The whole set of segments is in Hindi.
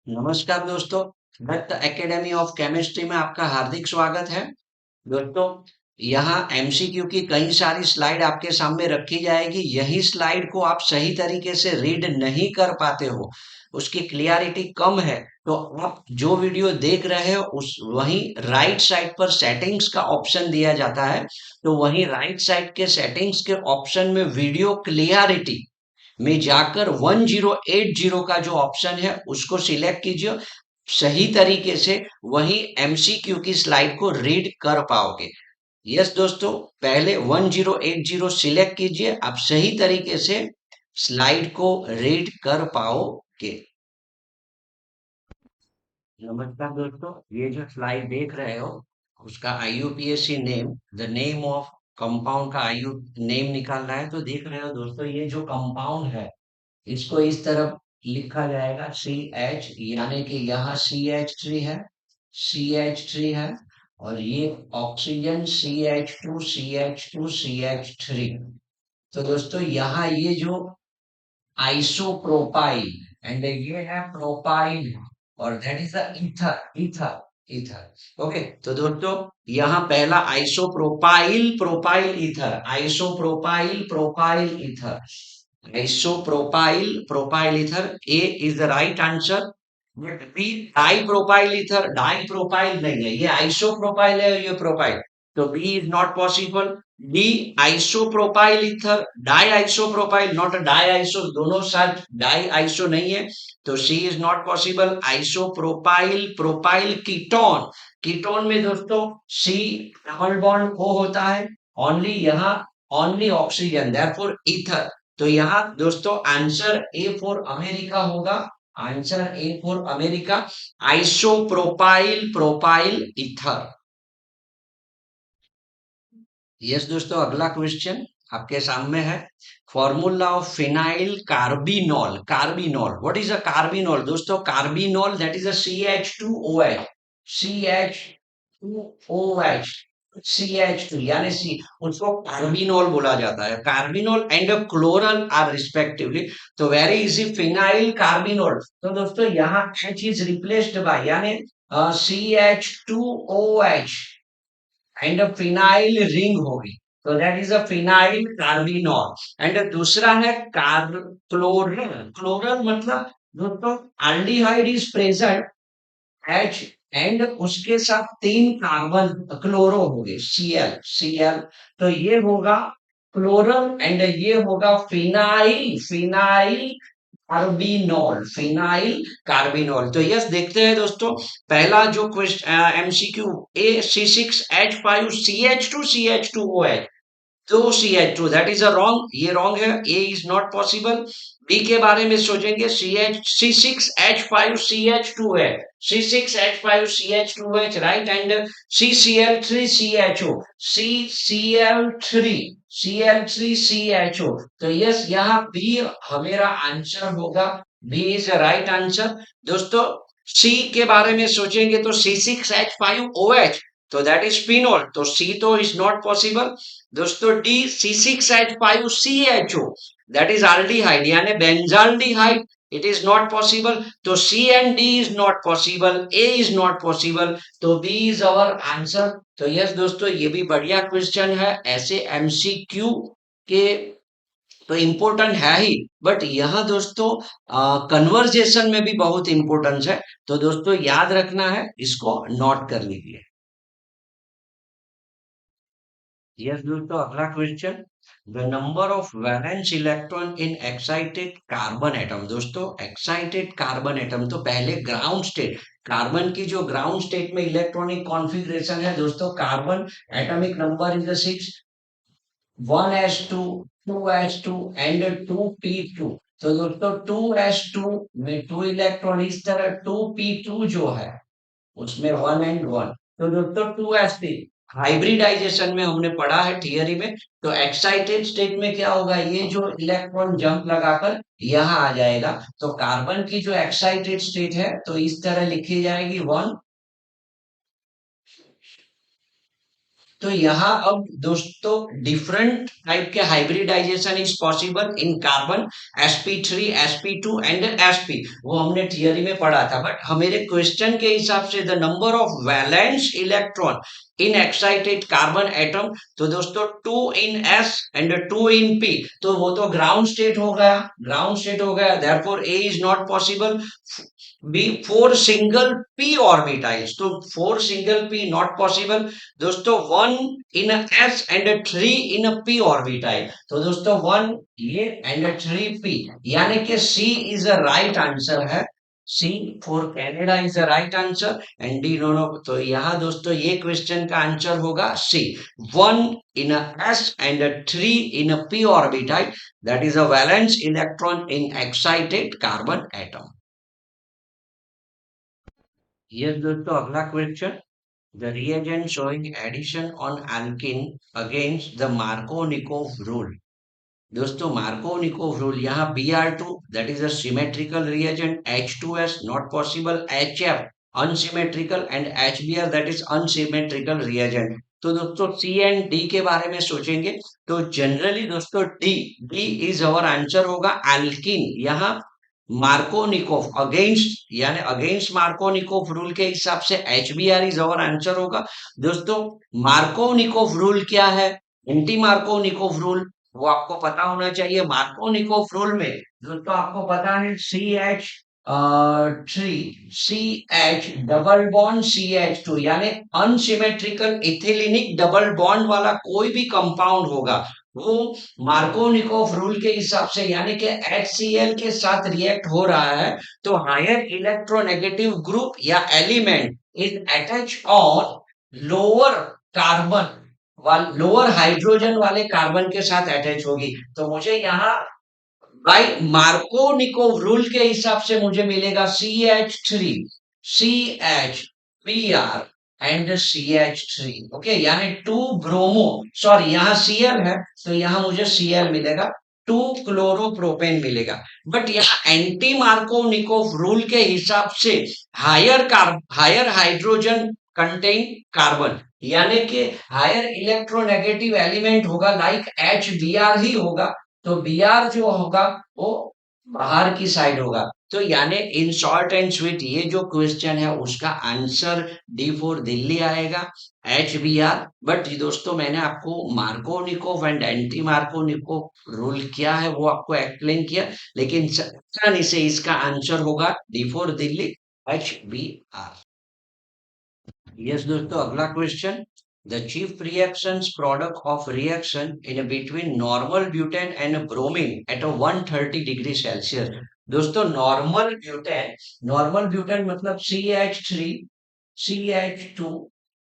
नमस्कार दोस्तों। दत्त एकेडमी ऑफ केमिस्ट्री में आपका हार्दिक स्वागत है। दोस्तों, यहाँ एमसीक्यू की कई सारी स्लाइड आपके सामने रखी जाएगी। यही स्लाइड को आप सही तरीके से रीड नहीं कर पाते हो, उसकी क्लियरिटी कम है, तो आप जो वीडियो देख रहे हो उस वहीं राइट साइड पर सेटिंग्स का ऑप्शन दिया जाता है। तो वहीं राइट साइड के सेटिंग्स के ऑप्शन में वीडियो क्लियरिटी में जाकर 1080 का जो ऑप्शन है उसको सिलेक्ट कीजिए। सही तरीके से वही एमसीक्यू की स्लाइड को रीड कर पाओगे। यस दोस्तों, पहले 1080 सिलेक्ट कीजिए, आप सही तरीके से स्लाइड को रीड कर पाओगे। नमस्कार दोस्तों, ये जो स्लाइड देख रहे हो उसका IUPAC name, the name of compound का आयु नेम निकालना है। तो देख रहे हो दोस्तों, ये जो कंपाउंड है इसको इस तरफ लिखा जाएगा सी एच, यानी कि यहाँ CH3 है, CH3 है, और ये ऑक्सीजन CH2 CH2 CH3। तो दोस्तों यहाँ ये जो आइसोप्रोपाइल एंड ये है प्रोपाइल, और that is the ether ether ether. Okay, तो दोस्तों यहाँ पहला isopropyl propyl ether, isopropyl propyl ether, isopropyl propyl ether. A is the right answer. But B di propyl ether, di propyl नहीं है, ये आइसोप्रोपाइल है, ये प्रोपाइल, तो B is not possible. D isopropyl ether, di isopropyl, not di iso, दोनों साथ डाई आइसो नहीं है, तो C is not possible. Isopropyl propyl ketone, ketone में दोस्तों सी डबल बॉन्ड ओ होता है, ओनली यहाँ ओनली ऑक्सीजन, देयरफॉर ईथर। तो यहाँ दोस्तों आंसर ए फॉर अमेरिका होगा, answer A for America, isopropyl propyl ether. Yes दोस्तों, अगला क्वेश्चन आपके सामने है। Formula of phenyl carbinol, carbinol, what is a carbinol? दोस्तों carbinol that is a CH2OH, CH2OH, CH2 यानी सी, उसको कार्बिनोल बोला जाता है। Carbinol and chloral are respectively, तो वेरी इजी, फिनाइल कार्बिनोल। तो दोस्तों यहाँ H इज रिप्लेस्ड बाय, यानी CH2OH एंड फिनाइल रिंग होगी, तो that is a phenyl carbinol. And दूसरा है कार क्लोरल, क्लोरल मतलब दोस्तों aldehyde is present H, and उसके साथ तीन कार्बन क्लोरो होंगे, Cl, तो ये होगा क्लोरल एंड ये होगा phenyl, phenyl carbinol, phenyl carbinol. तो यस, देखते हैं दोस्तों, पहला जो क्वेश्चन एमसीक्यू, ए C6H5CH2CH2OH, दो CH2, that is a wrong, ये रॉन्ग है, ए इज नॉट पॉसिबल। बी के बारे में सोचेंगे, C6H5CH2 है, C6H5CH2H, right, and CCl3CHO, CCl3CHO, तो यस यहाँ बी हमेरा आंसर होगा, बी इज राइट आंसर। दोस्तों सी के बारे में सोचेंगे तो C6H5OH, तो दैट इज फिनोल, तो सी तो इज नॉट पॉसिबल। दोस्तों D C6H5CHO, that is aldehyde यानी benzaldehyde, it is not possible, तो C and D is not possible, A is not possible, तो बी इज अवर आंसर। तो यस दोस्तों, ये भी बढ़िया क्वेश्चन है, ऐसे एमसीक्यू के तो इम्पोर्टेंट है ही, बट यहाँ दोस्तों कन्वर्जेशन में भी बहुत इंपॉर्टेंस है, तो दोस्तों याद रखना है, इसको नोट कर लीजिए। यस दोस्तों, अगला question, the number of valence electron in excited carbon atom. दोस्तों एक्साइटेड कार्बन एटम, तो पहले ग्राउंड स्टेट, कार्बन की जो ग्राउंड स्टेट में इलेक्ट्रॉनिक कॉन्फ़िगरेशन है दोस्तों, carbon atomic number is the 6, 1s2, 2s2 and 2p2। तो दोस्तों 2s2 में 2 इलेक्ट्रॉन, इस तरह 2p2 जो है उसमें 1 एंड 1, तो दोस्तों 2s3, हाइब्रिडाइजेशन में हमने पढ़ा है थियरी में, तो एक्साइटेड स्टेट में क्या होगा, ये जो इलेक्ट्रॉन जंप लगाकर यहाँ आ जाएगा, तो कार्बन की जो एक्साइटेड स्टेट है तो इस तरह लिखी जाएगी 1, तो यहाँ अब दोस्तों डिफरेंट टाइप के hybridization is possible in carbon sp3 sp2 and sp, वो हमने थियरी में पढ़ा था। बट हमारे क्वेश्चन के हिसाब से the number of valence electron in excited carbon atom, तो दोस्तों 2 इन s एंड 2 इन p, तो वो तो ग्राउंड स्टेट हो गया, ग्राउंड स्टेट हो गया, therefore a is not possible. B 4 single p orbitals, तो 4 सिंगल p नॉट पॉसिबल दोस्तों। 1 in s and 3 in p orbital, तो दोस्तों 1 ये एंड 3 p, यानी कि c is a right answer है। C for Canada is the right answer and D no no, तो यहाँ दोस्तों ये क्वेश्चन का आंसर होगा सी, 1 in a s and a 3 in a p orbital, that is a valence electron in excited carbon atom. Yes दोस्तों, अगला question, the reagent showing addition on alkene against the Markovnikov rule। दोस्तों मार्कोनिकोव रूल, यहाँ Br2 that is a symmetrical reagent, H2S not possible, HF unsymmetrical and HBr that is unsymmetrical reagent। तो दोस्तों C एंड D के बारे में सोचेंगे तो जनरली दोस्तों D इज अवर आंसर होगा एल्किन। यहाँ मार्कोनिकोव अगेंस्ट यानी अगेंस्ट मार्कोनिकोव रूल के हिसाब से HBr इज अवर आंसर होगा। दोस्तों मार्कोनिकोव रूल क्या है, एंटी मार्कोनिकोव रूल, वो आपको पता होना चाहिए। मार्कोनिकोव रूल में दोस्तों आपको पता है CH3 CH double bond CH2, यानी अनसिमेट्रिकल इथिलीनिक डबल बॉन्ड वाला कोई भी कंपाउंड होगा वो मार्कोनिकोव रूल के हिसाब से, यानी कि HCl के साथ रिएक्ट हो रहा है तो हायर इलेक्ट्रोनेगेटिव ग्रुप या element is attach on lower carbon lower hydrogen वाले कार्बन के साथ अटैच होगी। तो मुझे यहाँ बाय मार्कोनिकोव रूल के हिसाब से मुझे मिलेगा CH3 CHBr and CH3, okay, यानी 2 ब्रोमो, सॉरी यहाँ Cl है तो यहाँ मुझे Cl मिलेगा, 2 क्लोरोप्रोपेन मिलेगा। बट यहाँ एंटी मार्कोनिकोव रूल के हिसाब से हायर हाइड्रोजन कंटेन कार्बन, यानी कि हायर इलेक्ट्रोनेगेटिव एलिमेंट होगा, लाइक HBr ही होगा, तो Br जो होगा वो बाहर की साइड होगा। तो यानी इन शॉर्ट एंड स्वीट ये जो क्वेश्चन है उसका आंसर डी फॉर दिल्ली आएगा, HBr। बट दोस्तों मैंने आपको Markovnikov and anti Markovnikov rule क्या है वो आपको एक्सप्लेन किया, लेकिन आसानी से इसका आंसर होगा D for Delhi, HBr। Yes दोस्तों, अगला question, the chief reactions product of reaction in between normal butane and bromine at 130 degree Celsius. दोस्तों नॉर्मल ब्यूटेन मतलब CH3 CH2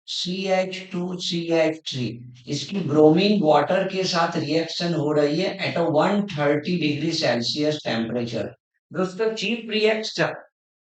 CH2 CH3, इसकी ब्रोमीन वाटर के साथ रिएक्शन हो रही है एट 130 डिग्री सेल्सियस टेम्परेचर। दोस्तों चीफ रिएक्शन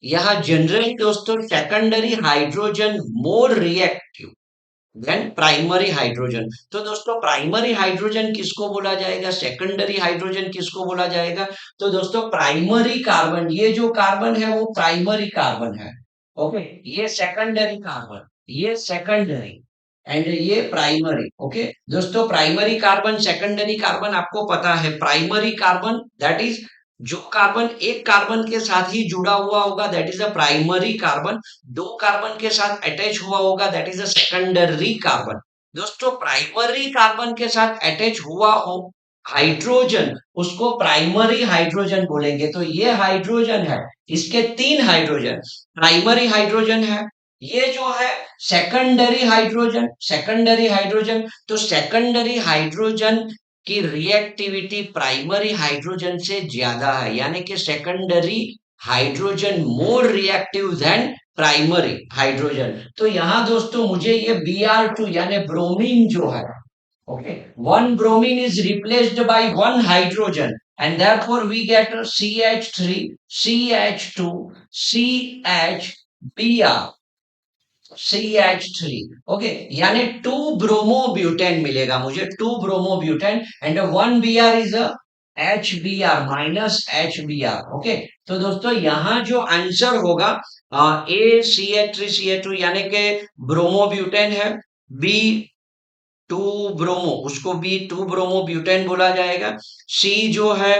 यहाँ जनरली दोस्तों secondary hydrogen more reactive than primary hydrogen. तो दोस्तों प्राइमरी हाइड्रोजन किसको बोला जाएगा, सेकेंडरी हाइड्रोजन किसको बोला जाएगा, तो दोस्तों प्राइमरी कार्बन, ये जो कार्बन है वो प्राइमरी कार्बन है, ओके, ये सेकेंडरी कार्बन, ये सेकेंडरी एंड ये प्राइमरी, ओके। दोस्तों प्राइमरी कार्बन सेकेंडरी कार्बन आपको पता है, प्राइमरी कार्बन दैट इज जो कार्बन एक कार्बन के साथ ही जुड़ा हुआ होगा that is a primary carbon, दो कार्बन के साथ अटैच हुआ होगा that is a secondary carbon. दोस्तों प्राइमरी कार्बन के साथ अटैच हुआ हो हाइड्रोजन उसको प्राइमरी हाइड्रोजन बोलेंगे। तो ये हाइड्रोजन है, इसके 3 हाइड्रोजन प्राइमरी हाइड्रोजन है, ये जो है सेकेंडरी हाइड्रोजन, तो सेकेंडरी हाइड्रोजन की रिएक्टिविटी प्राइमरी हाइड्रोजन से ज्यादा है, यानी कि secondary hydrogen more reactive than primary hydrogen. तो यहां दोस्तों मुझे ये Br2 यानी ब्रोमीन जो है, okay, one bromine is replaced by one hydrogen and therefore we get CH3 CH2 CHBr CH3, okay, यानी 2 ब्रोमोब्यूटेन मिलेगा मुझे, 2 bromobutane and 1 Br is HBr minus HBr, okay. तो दोस्तों यहाँ जो आंसर होगा A CH3 CH2 यानी कि ब्रोमोब्यूटेन है, B टू ब्रोमो, उसको भी टू ब्रोमो ब्यूटेन बोला जाएगा। सी जो है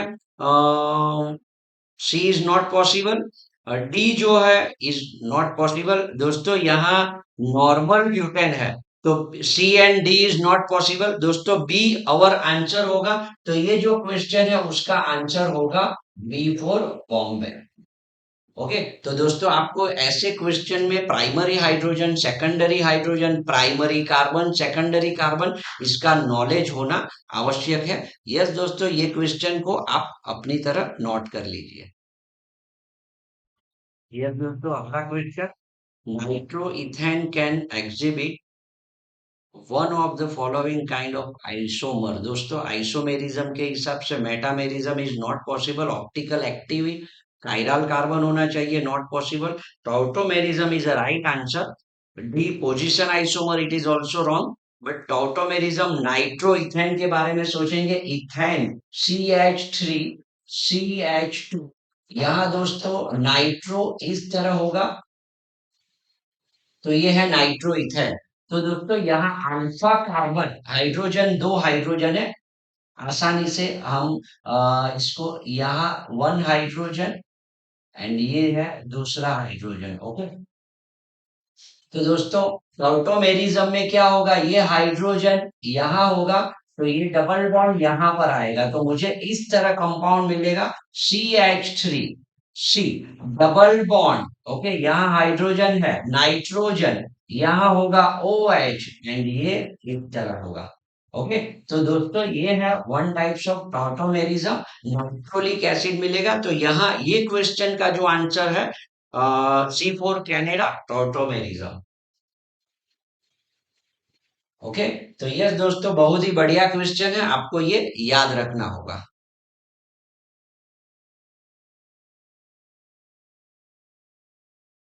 सी इज नॉट पॉसिबल। डी जो है इज नॉट पॉसिबल दोस्तों, यहाँ नॉर्मल ब्यूटेन है, तो C and D is not possible दोस्तों, बी अवर आंसर होगा। तो ये जो क्वेश्चन है उसका आंसर होगा बी फॉर बॉम्बे। ओके, तो दोस्तों आपको ऐसे क्वेश्चन में primary hydrogen, secondary hydrogen, primary carbon, secondary carbon, इसका नॉलेज होना आवश्यक है। यस दोस्तों, ये क्वेश्चन को आप अपनी तरह नोट कर लीजिए। यस दोस्तों, अगला question, nitroethane can exhibit one of the following kind of isomer. दोस्तों आइसोमेरिज्म के हिसाब से metamerism is not possible, optical active chiral carbon होना चाहिए, not possible. Tautomerism is a right answer. D position isomer, it is also wrong. But tautomerism, nitro ethane के बारे में सोचेंगे, इथेन CH3 CH2, यहाँ दोस्तों नाइट्रो इस तरह होगा, तो ये है नाइट्रो इथेन। तो दोस्तों यहाँ अल्फा कार्बन, हाइड्रोजन दो हाइड्रोजन है, आसानी से हम इसको यहाँ वन हाइड्रोजन एंड ये है दूसरा हाइड्रोजन। ओके, तो दोस्तों टॉटोमेरिज्म में क्या होगा, ये हाइड्रोजन यहाँ होगा, तो ये डबल बॉन्ड यहाँ पर आएगा, तो मुझे इस तरह कंपाउंड मिलेगा CH3 सी, डबल बॉन्ड। ओके, यहाँ हाइड्रोजन है, नाइट्रोजन यहाँ होगा OH एंड ये इस तरह होगा। ओके, तो दोस्तों ये है one types of tautomerism, nitrolic acid मिलेगा, तो यहाँ ये क्वेश्चन का जो आंसर है C4 कैनेडा, टॉटोमेरिज्म। ओके, तो यस दोस्तों, बहुत ही बढ़िया क्वेश्चन है, आपको ये याद रखना होगा।